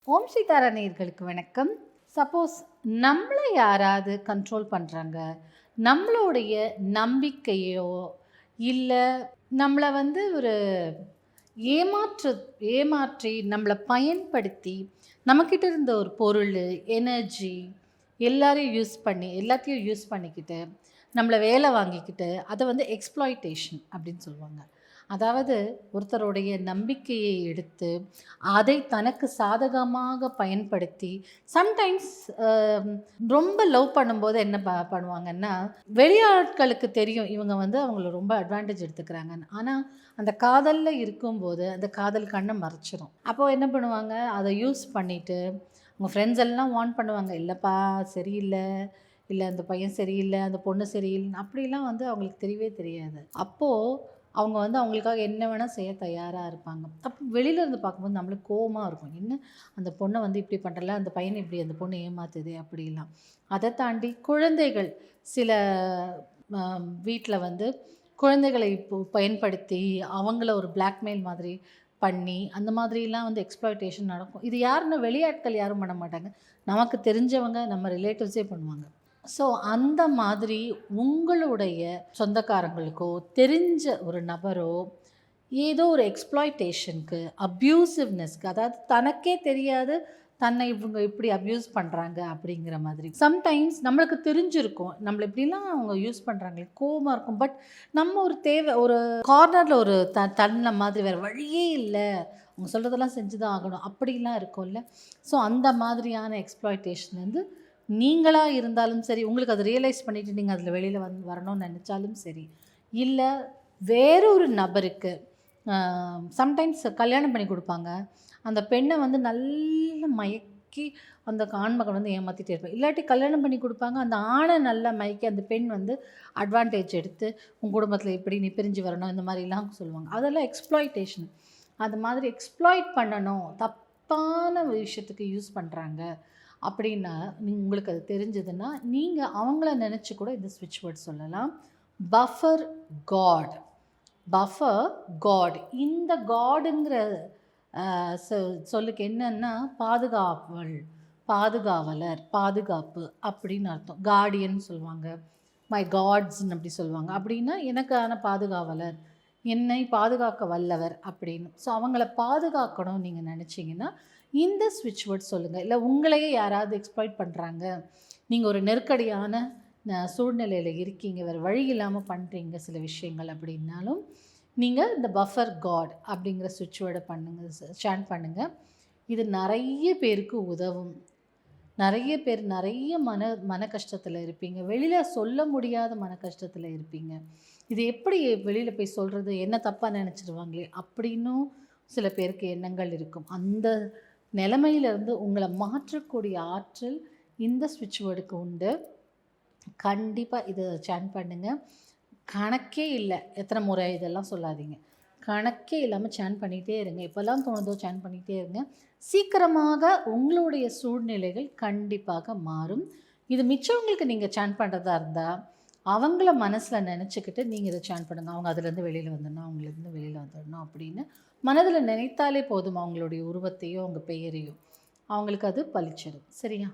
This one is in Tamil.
ஓம் சீதாரா நேயர்களுக்கு வணக்கம். சப்போஸ் நம்மளை யாராவது கண்ட்ரோல் பண்ணுறாங்க, நம்மளுடைய நம்பிக்கையோ இல்லை நம்மளை ஒரு ஏமாற்றி நம்மளை பயன்படுத்தி நம்மக்கிட்ட இருந்த ஒரு பொருள், எனர்ஜி எல்லாத்தையும் யூஸ் பண்ணிக்கிட்டு நம்மளை வேலை வாங்கிக்கிட்டு அதை எக்ஸ்ப்ளாய்டேஷன் அப்படின்னு சொல்லுவாங்க. அதாவது ஒருத்தருடைய நம்பிக்கையை எடுத்து அதை தனக்கு சாதகமாக பயன்படுத்தி சம்டைம்ஸ் ரொம்ப லவ் பண்ணும்போது என்ன பண்ணுவாங்கன்னா, வெளியாட்களுக்கு தெரியும் இவங்க அவங்கள ரொம்ப அட்வான்டேஜ் எடுத்துக்கிறாங்கன்னு. ஆனால் அந்த காதலில் இருக்கும்போது அந்த காதல் கண்ணை மறைச்சிரும். அப்போது என்ன பண்ணுவாங்க, அதை யூஸ் பண்ணிவிட்டு உங்கள் ஃப்ரெண்ட்ஸ் எல்லாம் வார்ன் பண்ணுவாங்க, இல்லைப்பா சரியில்லை, இல்லை அந்த பையன் சரியில்லை, அந்த பொண்ணு சரியில்லை, அப்படிலாம் அவங்களுக்கு தெரியவே தெரியாது. அப்போது அவங்க அவங்களுக்காக என்ன வேணால் செய்ய தயாராக இருப்பாங்க. அப்போ வெளியிலேருந்து பார்க்கும்போது நம்மளுக்கு கோவமாக இருக்கும், என்ன அந்த பொண்ணை இப்படி பண்ணுறல, அந்த பையனை இப்படி அந்த பொண்ணு ஏமாத்துது அப்படிலாம். அதை தாண்டி குழந்தைகள் சில வீட்டில் குழந்தைகளை பயன்படுத்தி அவங்கள ஒரு பிளாக்மெயில் மாதிரி பண்ணி அந்த மாதிரிலாம் எக்ஸ்ப்ளாய்டேஷன் நடக்கும். இது யாருன்னா வெளியாட்கள் யாரும் பண்ண மாட்டாங்க, நமக்கு தெரிஞ்சவங்க நம்ம ரிலேட்டிவ்ஸே பண்ணுவாங்க. ஸோ அந்த மாதிரி உங்களுடைய சொந்தக்காரங்களுக்கோ தெரிஞ்ச ஒரு நபரோ ஏதோ ஒரு எக்ஸ்ப்ளாய்டேஷனுக்கு, அப்யூசிவ்னஸ்க்கு, அதாவது தனக்கே தெரியாது தன்னை இவங்க இப்படி அப்யூஸ் பண்ணுறாங்க அப்படிங்கிற மாதிரி சம்டைம்ஸ் நம்மளுக்கு தெரிஞ்சிருக்கும், நம்மளை இப்படிலாம் அவங்க யூஸ் பண்ணுறாங்களே, கோவமாக இருக்கும். பட் நம்ம ஒரு கார்னரில் ஒரு தன்னை மாதிரி வேறு வழியே இல்லை, அவங்க சொல்கிறதெல்லாம் செஞ்சு தான் ஆகணும் அப்படிலாம் இருக்கும்ல. ஸோ அந்த மாதிரியான எக்ஸ்ப்ளாய்டேஷன் நீங்களாக இருந்தாலும் சரி, உங்களுக்கு அதை ரியலைஸ் பண்ணிவிட்டு நீங்கள் அதில் வெளியில் வரணும்னு நினச்சாலும் சரி, இல்லை வேறொரு நபருக்கு சம்டைம்ஸ் கல்யாணம் பண்ணி கொடுப்பாங்க, அந்த பெண்ணை நல்ல மயக்கி அந்த ஆண்மகன் ஏமாற்றிட்டே இருப்பாங்க. இல்லாட்டி கல்யாணம் பண்ணி கொடுப்பாங்க, அந்த ஆணை நல்லா மயக்கி அந்த பெண் அட்வான்டேஜ் எடுத்து உங்கள் குடும்பத்தில் இப்படி நீ பிரிஞ்சு வரணும் இந்த மாதிரிலாம் சொல்லுவாங்க. அதெல்லாம் எக்ஸ்ப்ளாய்டேஷன். அது மாதிரி எக்ஸ்ப்ளாய்ட் பண்ணணும், தப்பான விஷயத்துக்கு யூஸ் பண்ணுறாங்க அப்படின்னா உங்களுக்கு அது தெரிஞ்சதுன்னா நீங்கள் அவங்கள நினச்சி கூட இந்த ஸ்விட்ச் வேர்ட் சொல்லலாம். Buffer god. இந்த காடுங்கிற சொல்லுக்கு என்னன்னா பாதுகாவலர், பாதுகாப்பு அப்படின்னு அர்த்தம். கார்டியன் சொல்லுவாங்க, மை காட்ஸ்ன்னு அப்படி சொல்லுவாங்க. அப்படின்னா எனக்கான பாதுகாவலர், என்னை பாதுகாக்க வல்லவர் அப்படின்னு. ஸோ அவங்கள பாதுகாக்கணும்னு நீங்கள் நினச்சிங்கன்னா இந்த ஸ்விட்ச் வேர்ட் சொல்லுங்கள். இல்லை உங்களையே யாராவது எக்ஸ்ப்ளாய்ட் பண்ணுறாங்க, நீங்கள் ஒரு நெருக்கடியான சூழ்நிலையில் இருக்கீங்க, வேறு வழி இல்லாமல் பண்ணுறீங்க சில விஷயங்கள் அப்படின்னாலும் நீங்கள் இந்த பஃபர் காட் அப்படிங்கிற ஸ்விட்ச் வேர்டை சாண்ட் பண்ணுங்கள். இது நிறைய பேருக்கு உதவும். நிறைய பேர் நிறைய மன கஷ்டத்தில் இருப்பீங்க, வெளியில் சொல்ல முடியாத மன கஷ்டத்தில் இருப்பீங்க. இது எப்படி வெளியில் போய் சொல்கிறது, என்ன தப்பாக நினச்சிடுவாங்களே அப்படின்னும் சில பேருக்கு எண்ணங்கள் இருக்கும். அந்த நிலைமையிலேருந்து உங்களை மாற்றக்கூடிய ஆற்றல் இந்த ஸ்விட்ச் வேர்டுக்கு உண்டு. கண்டிப்பாக இதை சாண்ட் பண்ணுங்கள். கணக்கே இல்லை எத்தனை முறை இதெல்லாம் சொல்லாதீங்க, கணக்கே இல்லாமல் சாண்ட் பண்ணிகிட்டே இருங்க. எப்போல்லாம் தோணுதோ சாண்ட் பண்ணிகிட்டே இருங்க. சீக்கிரமாக உங்களுடைய சூழ்நிலைகள் கண்டிப்பாக மாறும். இது மிச்சவங்களுக்கு நீங்கள் சாண்ட் பண்ணுறதா இருந்தால் அவங்கள மனசில் நினச்சிக்கிட்டு நீங்கள் இதை சாண்ட் பண்ணுங்கள். அவங்க அதுலேருந்து வெளியில் வந்துடணும், அவங்களேருந்து வெளியில் வந்துடணும் அப்படின்னு மனதில் நினைத்தாலே போதும். அவங்களுடைய உருவத்தையோ அவங்க பெயரையோ அவங்களுக்கு அது பலிச்சிடும். சரியா?